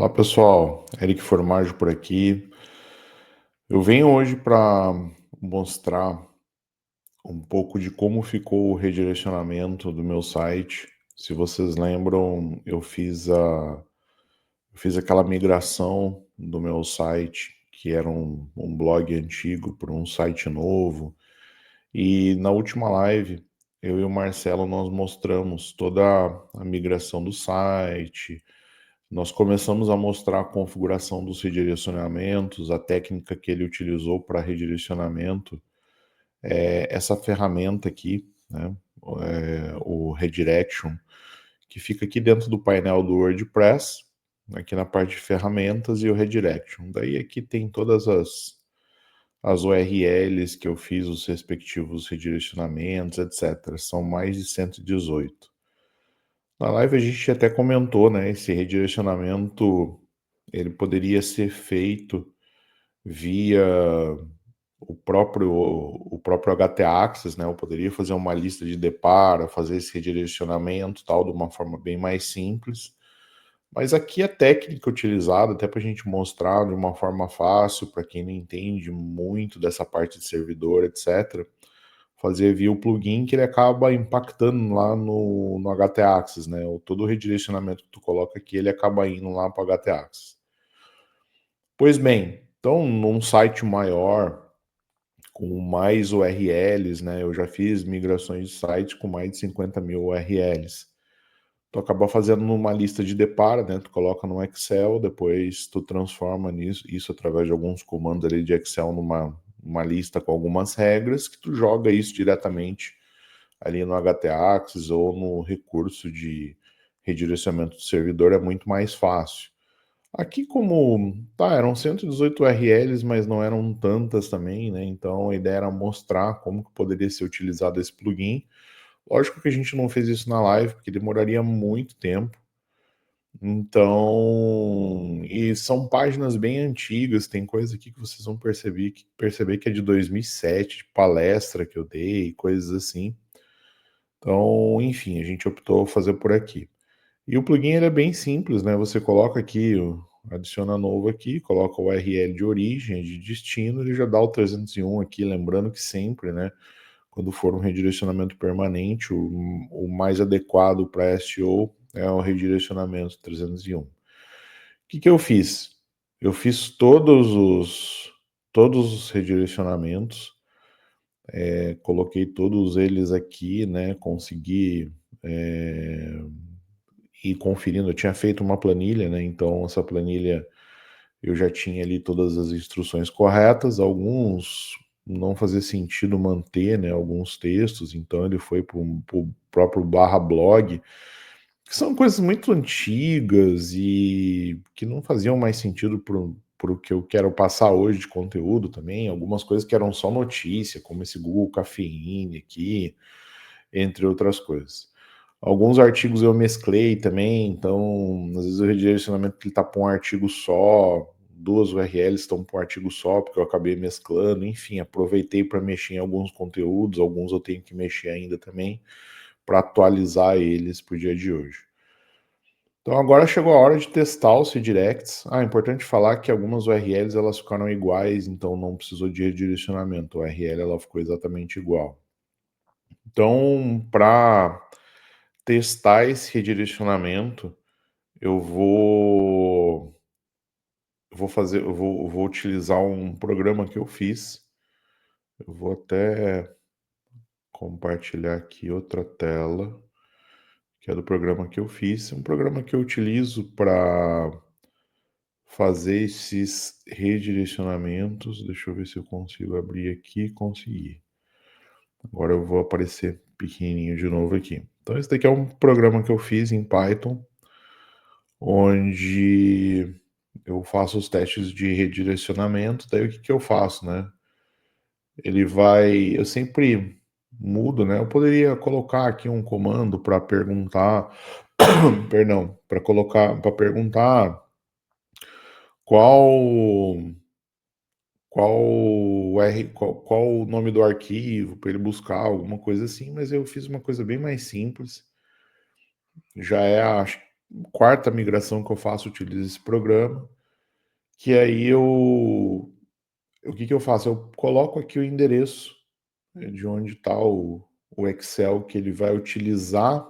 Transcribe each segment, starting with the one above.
Olá pessoal, Eric Formaggio por aqui. Eu venho hoje para mostrar um pouco de como ficou o redirecionamento do meu site. Se vocês lembram, eu fiz aquela migração do meu site, que era um blog antigo, para um site novo. E na última live, eu e o Marcelo nós mostramos toda a migração do site. Nós começamos a mostrar a configuração dos redirecionamentos, a técnica que ele utilizou para redirecionamento, essa ferramenta aqui, né, o Redirection, que fica aqui dentro do painel do WordPress, aqui na parte de ferramentas e o Redirection. Daí aqui tem todas as URLs que eu fiz, os respectivos redirecionamentos, etc. São mais de 118. Na live a gente até comentou, né, esse redirecionamento ele poderia ser feito via o próprio htaccess, né? Eu poderia fazer uma lista de depara, fazer esse redirecionamento, tal, de uma forma bem mais simples. Mas aqui a técnica utilizada, até para a gente mostrar de uma forma fácil, para quem não entende muito dessa parte de servidor, etc., fazer via o plugin que ele acaba impactando lá no htaccess, né? Todo o redirecionamento que tu coloca aqui, ele acaba indo lá para o htaccess. Pois bem, então num site maior, com mais URLs, né? Eu já fiz migrações de sites com mais de 50 mil URLs. Tu acaba fazendo numa lista de depara, né? Tu coloca no Excel, depois tu transforma isso através de alguns comandos ali de Excel numa lista com algumas regras, que tu joga isso diretamente ali no htaccess ou no recurso de redirecionamento do servidor, é muito mais fácil. Aqui como, eram 118 URLs, mas não eram tantas também, né? Então a ideia era mostrar como que poderia ser utilizado esse plugin. Lógico que a gente não fez isso na live, porque demoraria muito tempo. Então, e são páginas bem antigas, tem coisa aqui que vocês vão perceber que é de 2007, de palestra que eu dei, coisas assim. Então, enfim, a gente optou fazer por aqui. E o plugin ele é bem simples, né? Você coloca aqui, adiciona novo aqui, coloca o URL de origem, de destino, ele já dá o 301 aqui, lembrando que sempre, né? Quando for um redirecionamento permanente, o mais adequado para SEO é o redirecionamento 301. O que eu fiz? Eu fiz todos os redirecionamentos, coloquei todos eles aqui, né? Consegui ir conferindo. Eu tinha feito uma planilha, né? Então essa planilha eu já tinha ali todas as instruções corretas. Alguns não fazia sentido manter, né? Alguns textos, então ele foi para o próprio /blog, que são coisas muito antigas e que não faziam mais sentido para o que eu quero passar hoje de conteúdo também. Algumas coisas que eram só notícia, como esse Google Cafeine aqui, entre outras coisas. Alguns artigos eu mesclei também, então às vezes o redirecionamento ele está para um artigo só, duas URLs estão para um artigo só, porque eu acabei mesclando, enfim, aproveitei para mexer em alguns conteúdos, alguns eu tenho que mexer ainda também, para atualizar eles para o dia de hoje. Então agora chegou a hora de testar os redirects. É importante falar que algumas URLs elas ficaram iguais, então não precisou de redirecionamento, a URL ela ficou exatamente igual. Então, para testar esse redirecionamento, eu vou utilizar um programa que eu fiz. Eu vou até compartilhar aqui outra tela, que é do programa que eu fiz. É um programa que eu utilizo para fazer esses redirecionamentos. Deixa eu ver se eu consigo abrir aqui. Consegui. Agora eu vou aparecer pequenininho de novo aqui. Então esse daqui é um programa que eu fiz em Python, onde eu faço os testes de redirecionamento. Daí o que eu faço, né? Eu sempre mudo, né? Eu poderia colocar aqui um comando para perguntar, perdão, para perguntar qual qual o nome do arquivo, para ele buscar alguma coisa assim, mas eu fiz uma coisa bem mais simples. Já é quarta migração que eu faço utiliza esse programa, que aí o que que eu faço? Eu coloco aqui o endereço, de onde está o Excel que ele vai utilizar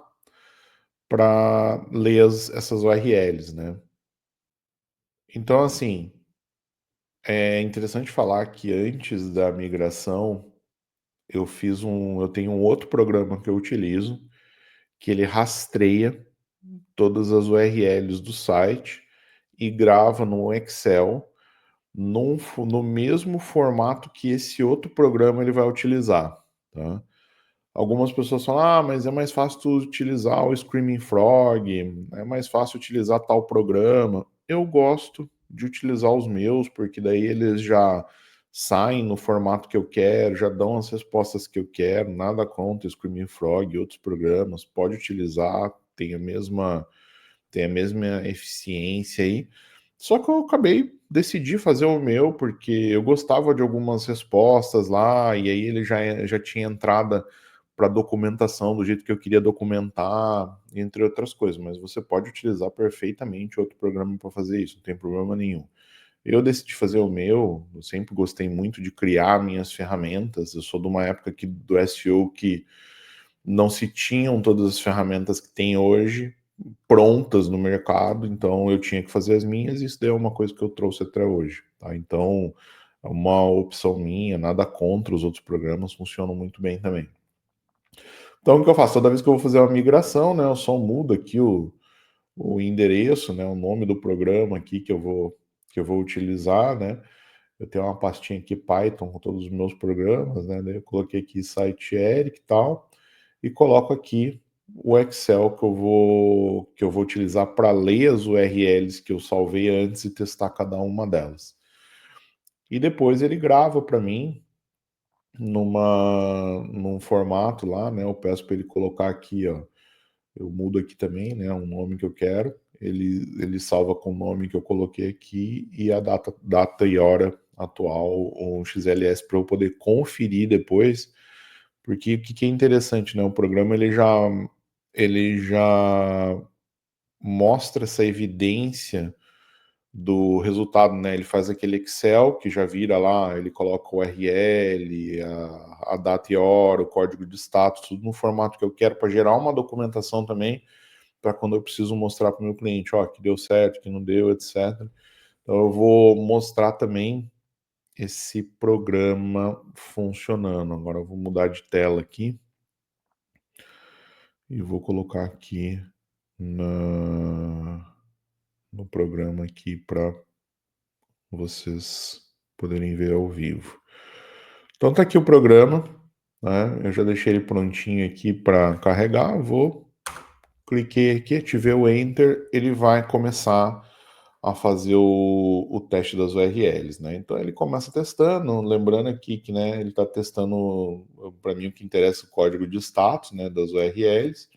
para ler essas URLs, né? Então, assim, é interessante falar que antes da migração, eu tenho um outro programa que eu utilizo, que ele rastreia todas as URLs do site e grava no Excel no mesmo formato que esse outro programa ele vai utilizar, tá? Algumas pessoas falam, ah, mas é mais fácil tu utilizar o Screaming Frog, é mais fácil utilizar tal programa. Eu gosto de utilizar os meus, porque daí eles já saem no formato que eu quero, já dão as respostas que eu quero, nada contra o Screaming Frog e outros programas, pode utilizar, tem a mesma eficiência aí. Só que eu decidi fazer o meu, porque eu gostava de algumas respostas lá, e aí ele já tinha entrada para documentação do jeito que eu queria documentar, entre outras coisas. Mas você pode utilizar perfeitamente outro programa para fazer isso, não tem problema nenhum. Eu decidi fazer o meu, eu sempre gostei muito de criar minhas ferramentas. Eu sou de uma época do SEO que não se tinham todas as ferramentas que tem hoje prontas no mercado, então eu tinha que fazer as minhas, e isso daí é uma coisa que eu trouxe até hoje, tá? Então, é uma opção minha, nada contra, os outros programas funcionam muito bem também. Então, o que eu faço? Toda vez que eu vou fazer uma migração, né, eu só mudo aqui o endereço, né, o nome do programa aqui que eu vou utilizar, né? Eu tenho uma pastinha aqui Python com todos os meus programas, né? Daí eu coloquei aqui site Eric e tal, e coloco aqui o Excel que eu vou utilizar para ler as URLs que eu salvei antes e testar cada uma delas. E depois ele grava para mim num formato lá, né? Eu peço para ele colocar aqui, ó. Eu mudo aqui também, né? Um nome que eu quero. Ele salva com o nome que eu coloquei aqui e a data e hora atual, um XLS para eu poder conferir depois, porque o que, que é interessante, né? O programa ele já mostra essa evidência do resultado, né? Ele faz aquele Excel que já vira lá, ele coloca o URL, a data e hora, o código de status, tudo no formato que eu quero para gerar uma documentação também, para quando eu preciso mostrar para o meu cliente, ó, que deu certo, que não deu, etc. Então eu vou mostrar também esse programa funcionando. Agora eu vou mudar de tela aqui e vou colocar aqui no programa aqui para vocês poderem ver ao vivo. Então tá aqui o programa, né? Eu já deixei ele prontinho aqui para carregar. Cliquei aqui, ativei o Enter, ele vai começar a fazer o teste das URLs, né? Então ele começa testando, lembrando aqui que, né, ele está testando, para mim o que interessa é o código de status, né, das URLs.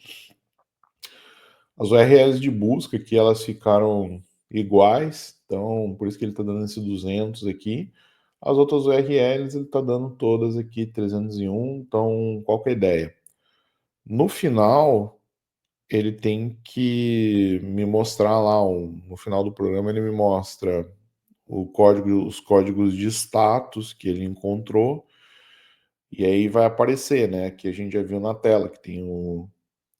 As URLs de busca aqui, elas ficaram iguais, então por isso que ele está dando esse 200 aqui. As outras URLs ele está dando todas aqui 301, então qual que é a ideia? No final, ele tem que me mostrar lá, no final do programa ele me mostra os códigos de status que ele encontrou, e aí vai aparecer, né, que a gente já viu na tela, que tem o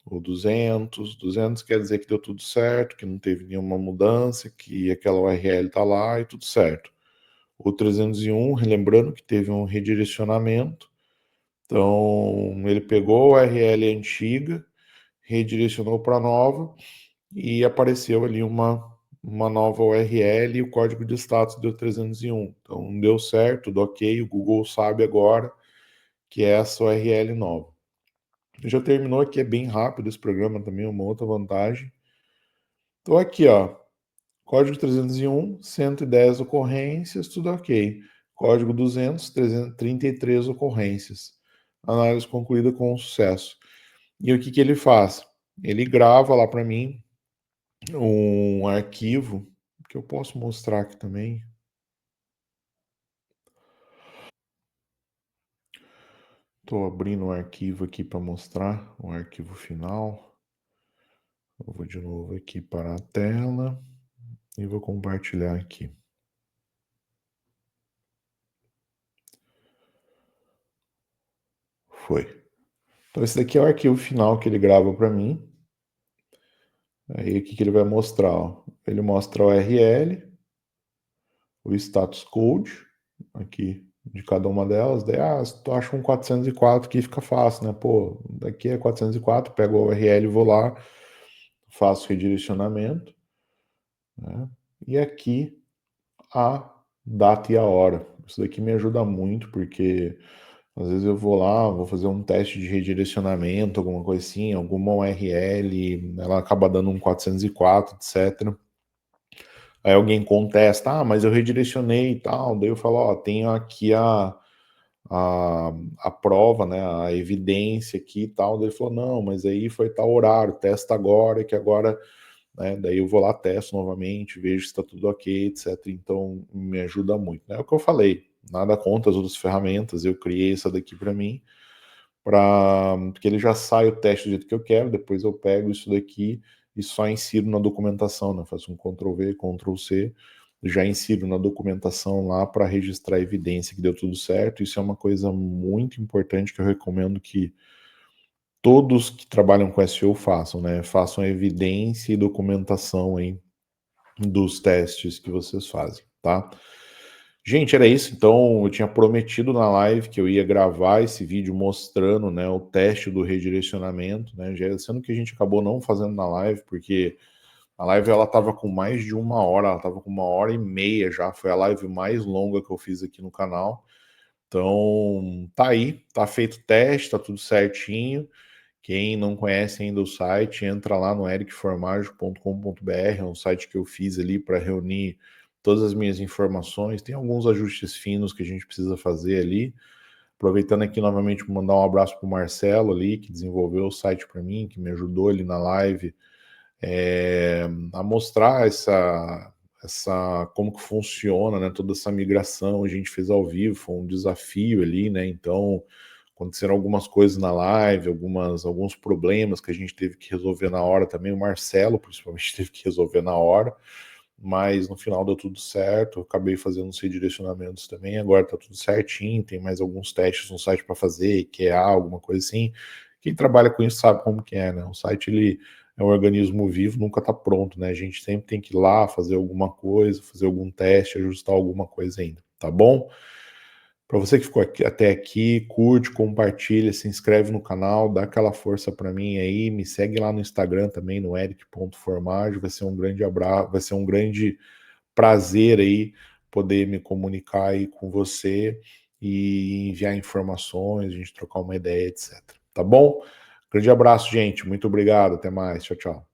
200 quer dizer que deu tudo certo, que não teve nenhuma mudança, que aquela URL está lá e tudo certo. O 301, lembrando que teve um redirecionamento, então ele pegou a URL antiga, redirecionou para a nova e apareceu ali uma nova URL e o código de status deu 301. Então deu certo, tudo ok, o Google sabe agora que é essa URL nova. Já terminou aqui, é bem rápido esse programa também, uma outra vantagem. Então aqui, ó, código 301, 110 ocorrências, tudo ok. Código 200, 333 ocorrências. Análise concluída com sucesso. E o que que ele faz? Ele grava lá para mim um arquivo que eu posso mostrar aqui também. Estou abrindo um arquivo aqui para mostrar, um arquivo final. Eu vou de novo aqui para a tela e vou compartilhar aqui. Foi. Então esse daqui é o arquivo final que ele grava para mim. Aí o que ele vai mostrar? Ó? Ele mostra o URL, o status code aqui de cada uma delas. Daí, se tu acha um 404 aqui fica fácil, né? Pô, daqui é 404, pego o URL, vou lá, faço redirecionamento, né? E aqui a data e a hora. Isso daqui me ajuda muito, porque às vezes eu vou lá, vou fazer um teste de redirecionamento, alguma coisa assim, alguma URL, ela acaba dando um 404, etc. Aí alguém contesta, mas eu redirecionei e tal. Daí eu falo, ó, tenho aqui a, a prova, né, a evidência aqui e tal. Daí ele falou, não, mas aí foi tal horário, testa agora, que agora, né, daí eu vou lá, testo novamente, vejo se está tudo ok, etc. Então me ajuda muito, né? É o que eu falei, nada contra as outras ferramentas, eu criei essa daqui para mim, porque ele já sai o teste do jeito que eu quero, depois eu pego isso daqui e só insiro na documentação, né? Faço um Ctrl+V, Ctrl+C, já insiro na documentação lá para registrar a evidência que deu tudo certo. Isso é uma coisa muito importante que eu recomendo que todos que trabalham com SEO façam, né? Façam a evidência e documentação aí dos testes que vocês fazem, tá? Gente, era isso. Então, eu tinha prometido na live que eu ia gravar esse vídeo mostrando, né, o teste do redirecionamento, né, já sendo que a gente acabou não fazendo na live, porque a live ela estava com mais de 1 hora, ela estava com 1 hora e meia já, foi a live mais longa que eu fiz aqui no canal. Então, tá aí, tá feito o teste, tá tudo certinho. Quem não conhece ainda o site, entra lá no ericformaggio.com.br, é um site que eu fiz ali para reunir todas as minhas informações. Tem alguns ajustes finos que a gente precisa fazer ali. Aproveitando aqui novamente, mandar um abraço para o Marcelo ali, que desenvolveu o site para mim, que me ajudou ali na live a mostrar como que funciona, né, toda essa migração. A gente fez ao vivo, foi um desafio ali, né? Então aconteceram algumas coisas na live, alguns problemas que a gente teve que resolver na hora também. O Marcelo, principalmente, teve que resolver na hora, mas no final deu tudo certo. Eu acabei fazendo uns redirecionamentos também. Agora tá tudo certinho. Tem mais alguns testes no site para fazer, IKEA, alguma coisa assim. Quem trabalha com isso sabe como que é, né? O site ele é um organismo vivo, nunca tá pronto, né? A gente sempre tem que ir lá fazer alguma coisa, fazer algum teste, ajustar alguma coisa ainda, tá bom? Para você que ficou até aqui, curte, compartilha, se inscreve no canal, dá aquela força para mim aí, me segue lá no Instagram também, no eric.formaggio, vai ser um grande abraço, vai ser um grande prazer aí poder me comunicar aí com você e enviar informações, a gente trocar uma ideia, etc. Tá bom? Grande abraço, gente, muito obrigado, até mais, tchau, tchau.